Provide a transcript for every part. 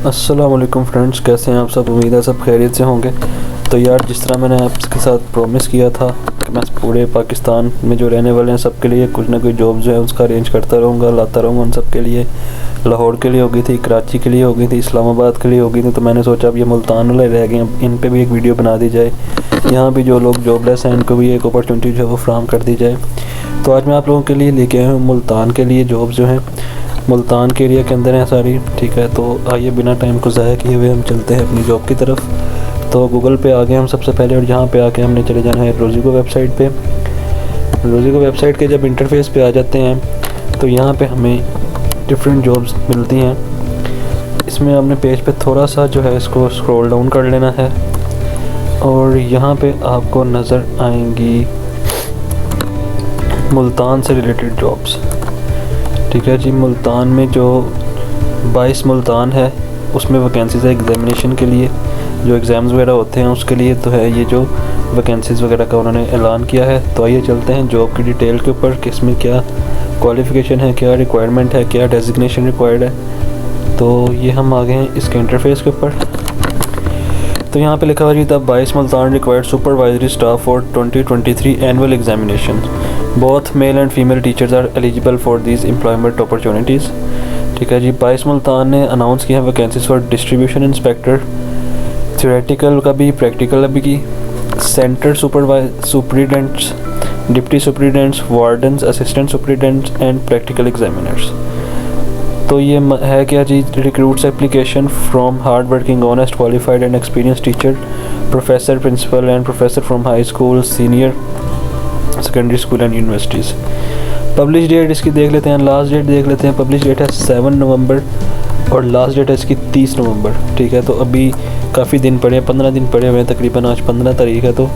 अस्सलाम वालेकुम फ्रेंड्स, कैसे हैं आप सब। उम्मीद है सब खैरियत से होंगे। तो यार, जिस तरह मैंने आपके साथ प्रॉमिस किया था कि मैं पूरे पाकिस्तान में जो रहने वाले हैं सबके लिए कुछ ना कुछ जॉब जो है उसका अरेंज करता रहूँगा, लाता रहूँगा उन सब के लिए। लाहौर के लिए हो गई थी, कराची के लिए हो गई थी, इस्लामाबाद के लिए हो गई थी। तो मैंने सोचा अब ये मुल्तान वाले रह गए, अब इन पर भी एक वीडियो बना दी जाए। यहाँ भी जो लोग जॉबलेस हैं इनको भी एक अपॉर्चुनिटी जो है वो फ्राहम कर दी जाए। तो आज मैं आप लोगों के लिए लेके आया हूँ मुल्तान के लिए जॉब जो है मुल्तान के एरिया के अंदर है सारी। ठीक है, तो आइए बिना टाइम को ज़ाया किए हुए हम चलते हैं अपनी जॉब की तरफ। तो गूगल पे आ गए हम सबसे पहले, और यहाँ पे आके हमने चले जाना है रोज़ीगो वेबसाइट पे। रोज़ीगो वेबसाइट के जब इंटरफेस पे आ जाते हैं तो यहाँ पे हमें डिफरेंट जॉब्स मिलती हैं। इसमें हमने पेज पे थोड़ा सा जो है इसको स्क्रॉल डाउन कर लेना है और यहाँ पे आपको नज़र आएंगी मुल्तान से रिलेटेड जॉब्स। ठीक है जी, मुल्तान में जो 22 मुल्तान है उसमें वैकेंसीज़ है एग्ज़ामिनेशन के लिए, जो एग्ज़ाम्स वगैरह होते हैं उसके लिए। तो है ये जो वैकेंसीज़ वगैरह का उन्होंने ऐलान किया है। तो आइए चलते हैं जॉब की डिटेल के ऊपर कि इसमें क्या क्वालिफ़िकेशन है, क्या रिक्वायरमेंट है, क्या डेजिग्नेशन रिक्वायर्ड है। तो ये हम आ गए हैं इसके इंटरफेस के ऊपर। तो यहाँ पे लिखा हुआ जी the 22 Multan required supervisory staff for 2023 annual examination. Both male and female teachers are eligible for these employment opportunities. ठीक है जी, 22 मुल्तान ने अनाउंस किया है vacancies for distribution inspector, theoretical का भी, प्रैक्टिकल भी की, centre superintendents, deputy superintendents, wardens, assistant superintendents and practical examiners. तो ये है क्या जी, recruits application from hard working honest qualified and experience teacher, professor, principal and professor from high school, senior secondary school and universities. Publish date इसकी देख लेते हैं, last date देख लेते हैं। पब्लिश डेट है 7 नवंबर और लास्ट डेट है इसकी 30 नवंबर। ठीक है, तो अभी काफ़ी दिन पड़े हैं, 15 दिन पड़े हुए हैं तकरीबन। आज 15 तारीख है तो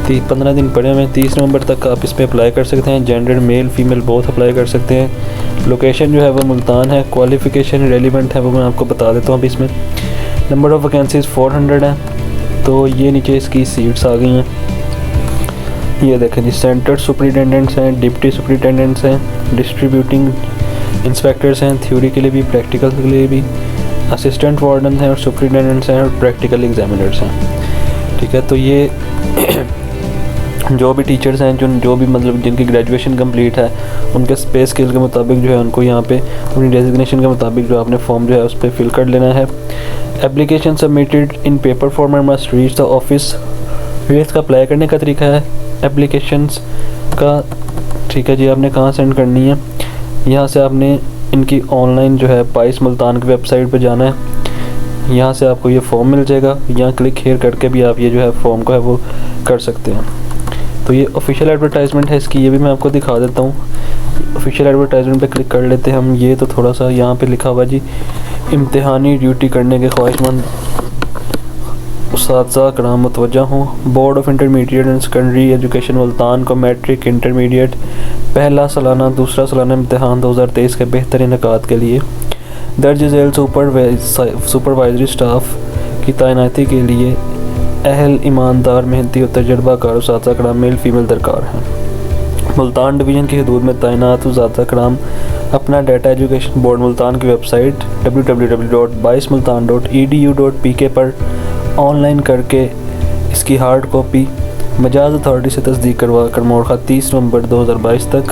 15 दिन पड़े हुए हैं। 30 नवंबर तक आप इस पर अप्लाई कर सकते हैं। Gender male female both apply कर सकते हैं। लोकेशन जो है वो मुल्तान है। क्वालिफ़िकेशन रेलिवेंट है वो मैं आपको बता देता हूँ अभी इसमें। नंबर ऑफ़ वैकेंसीज़ 400 है। तो ये नीचे इसकी सीट्स आ गई हैं, ये देखें जी। सेंटर सुपरिटेंडेंट्स हैं, डिप्टी सुपरिटेंडेंट्स हैं, डिस्ट्रीब्यूटिंग इंस्पेक्टर्स हैं, थ्योरी के लिए भी प्रैक्टिकल के लिए भी, असिस्टेंट वार्डन हैं और सुपरिटेंडेंट्स हैं और प्रैक्टिकल एग्जामिनर्स हैं। ठीक है, तो ये जो भी टीचर्स हैं जो भी मतलब जिनकी ग्रेजुएशन कंप्लीट है उनके पे स्केल के मुताबिक जो है उनको यहाँ पे अपनी डेजिग्नेशन के मुताबिक जो आपने फॉर्म जो है उस पर फिल कर लेना है। Application submitted in paper format must reach the office. ये इसका अप्लाई करने का तरीका है एप्लीकेशंस का। ठीक है जी, आपने कहाँ सेंड करनी है, यहाँ से आपने इनकी ऑनलाइन जो है 22 मुल्तान की वेबसाइट पर जाना है। यहाँ से आपको ये फॉर्म मिल जाएगा, यहाँ क्लिक हेयर करके भी आप ये जो है फॉर्म को है वो कर सकते हैं। तो ये ऑफिशियल एडवर्टाइजमेंट है इसकी, ये भी मैं आपको दिखा देता हूँ। ऑफिशियल एडवर्टाइजमेंट पे क्लिक कर लेते हैं हम। ये तो थोड़ा सा यहाँ पे लिखा हुआ जी, इम्तिहानी ड्यूटी करने के ख्वाहिशमंद उस्ताद कराम मुतवज्जा हों। Board of intermediate and secondary education Multan को मैट्रिक इंटरमीडिएट पहला सालाना दूसरा सालाना इम्तिहान 2023 के बेहतर इनकाद के लिए दर्ज झेल सुपरवाइजरी स्टाफ की तैनाती के लिए अहल, ईमानदार, मेहनती और तजर्बाकार उस्ताद कराम मेल फीमेल दरकार हैं। मुल्तान डिवीज़न की हदूद में तैनात उस्ताद कराम अपना डाटा एजुकेशन बोर्ड मुल्तान की वेबसाइट www.22multan.edu.pk पर ऑनलाइन करके इसकी हार्ड कॉपी मजाज अथॉरिटी से तस्दीक करवा कर मोरखा 30 नवंबर 2022 तक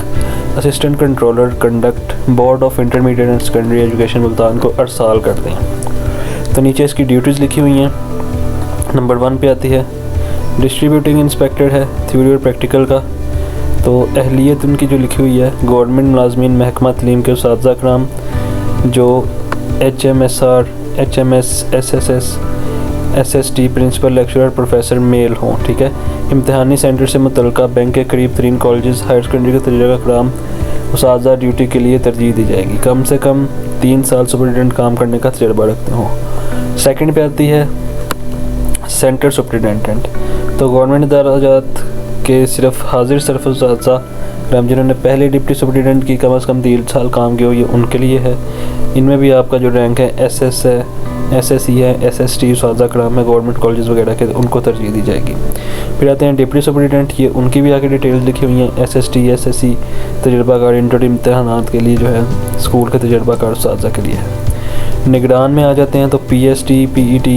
assistant controller conduct board of intermediate and secondary education Multan को अरसाल कर दें। तो नीचे इसकी ड्यूटीज़ लिखी हुई हैं। नंबर 1 पे आती है डिस्ट्रीब्यूटिंग इंस्पेक्टर है, थ्योरी और प्रैक्टिकल का। तो अहलियत उनकी जो लिखी हुई है, गवर्नमेंट मुलाजमीन महकमा तलीम के उस्ताद कराम जो HMSR, HMS, SSS, SST, principal, lecturer, professor male हों। ठीक है, इम्तिहानी सेंटर से मुतल्लिका बैंक के करीब तरीन कॉलेजेस हायर सेकेंडरी के तजर्बा कराम उस्ताद ड्यूटी के लिए तरजीह दी जाएगी। कम से कम 3 साल सुपरिटेंडेंट काम करने का तजर्बा रखते हों। सेकंड पे आती है सेंटर सुपरिटेंडेंट। तो गवर्नमेंट इदाराजात के सिर्फ हाजिर सरफराजा जिन्होंने पहले डिप्टी सुपरिटेंडेंट की कम से कम 3 साल काम किया हो, ये उनके लिए है। इनमें भी आपका जो रैंक है SS है, SSE है, SST उस्ताद कराम है, गवर्नमेंट कॉलेज वगैरह के, उनको तरजीह दी जाएगी। फिर आते हैं डिप्टी सुपरिटेंडेंट, ये उनकी भी आगे डिटेल्स लिखी हुई हैं। SST, SSE तजर्बाकार इंटर इम्तहानात के लिए जो है स्कूल के तजर्बाकार उस्ताद के लिए है। निगरान में आ जाते हैं तो PST PET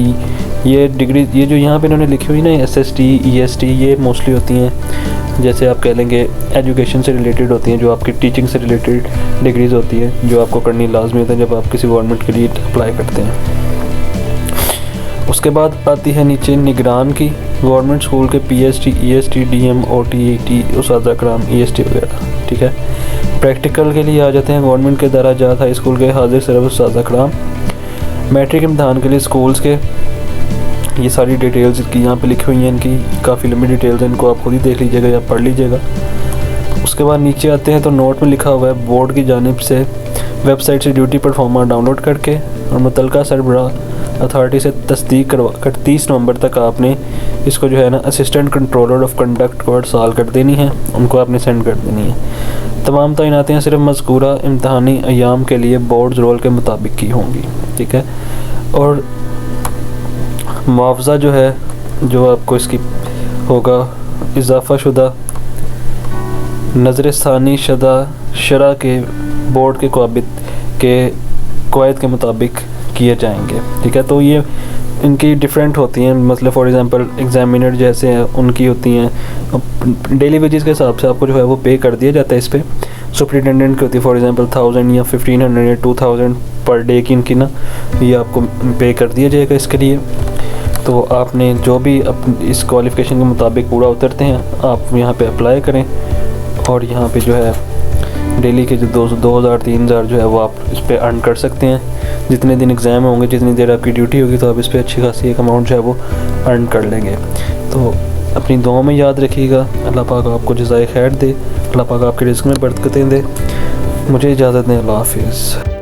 ये डिग्री, ये जो यहाँ पे इन्होंने लिखी हुई ना SST EST, ये मोस्टली होती हैं जैसे आप कह लेंगे एजुकेशन से रिलेटेड होती हैं, जो आपकी टीचिंग से रिलेटेड डिग्रीज़ होती हैं जो आपको करनी लाजमी होता है जब आप किसी गवर्नमेंट के लिए अप्लाई करते हैं। उसके बाद आती है नीचे निगरान की, गवर्नमेंट स्कूल के PST EST DM OT ET उस्ताद कराम EST वगैरह, ठीक है। प्रैक्टिकल के लिए आ जाते हैं गवर्नमेंट के दराजात हाई स्कूल के हाजिर सिर्फ उस्ताद कराम। मैट्रिक इम्तहान के लिए स्कूल्स के, ये सारी डिटेल्स की यहाँ पे लिखी हुई हैं, इनकी काफ़ी लंबी डिटेल्स हैं, इनको आप खुद ही देख लीजिएगा या पढ़ लीजिएगा। उसके बाद नीचे आते हैं तो नोट में लिखा हुआ है बोर्ड की जानिब से वेबसाइट से ड्यूटी परफॉर्मा डाउनलोड करके और मुतलका सरबराह अथॉरिटी से तस्दीक करवा कर 30 नवंबर तक आपने इसको जो है ना असिस्टेंट कंट्रोलर ऑफ कंडक्ट को साल कर देनी है, उनको आपने सेंड कर देनी है। तमाम तैनातियाँ सिर्फ मज़कूरा इम्तहानी अयाम के लिए बोर्ड रोल के मुताबिक की होंगी, ठीक है। और मुआवजा जो है जो आपको इसकी होगा इजाफ़ा शुदा नज़रसानी शुदा शरा के बोर्ड के कवायद के मुताबिक किए जाएंगे, ठीक है। तो ये इनकी डिफरेंट होती हैं, मतलब फॉर एग्ज़ाम्पल एग्ज़ामिनर जैसे हैं उनकी होती हैं डेली वेजेस के हिसाब से आपको जो है वो पे कर दिया जाता है। इस पर सुपरिटेंडेंट की होती है फॉर एग्ज़ाम्पल 1000 या 1500 या 2000 पर डे की इनकी ना, ये आपको पे कर दिया जाएगा इसके लिए। तो आपने जो भी इस क्वालिफ़िकेशन के मुताबिक पूरा उतरते हैं आप यहाँ पे अप्लाई करें और यहाँ पे जो है डेली के जो 2000-3000 जो है वो आप इस पर अर्न कर सकते हैं। जितने दिन एग्ज़ाम होंगे, जितनी देर आपकी ड्यूटी होगी, तो आप इस पर अच्छी खासी एक अमाउंट जो है वो अर्न कर लेंगे। तो अपनी दुआ में याद रखिएगा, अल्लाह पाक आपको जज़ाए खैर दे, अल्लाह पाक आपके रिज़्क़ में बरकतें दे। मुझे इजाज़त दें, अल्लाह हाफ़िज़।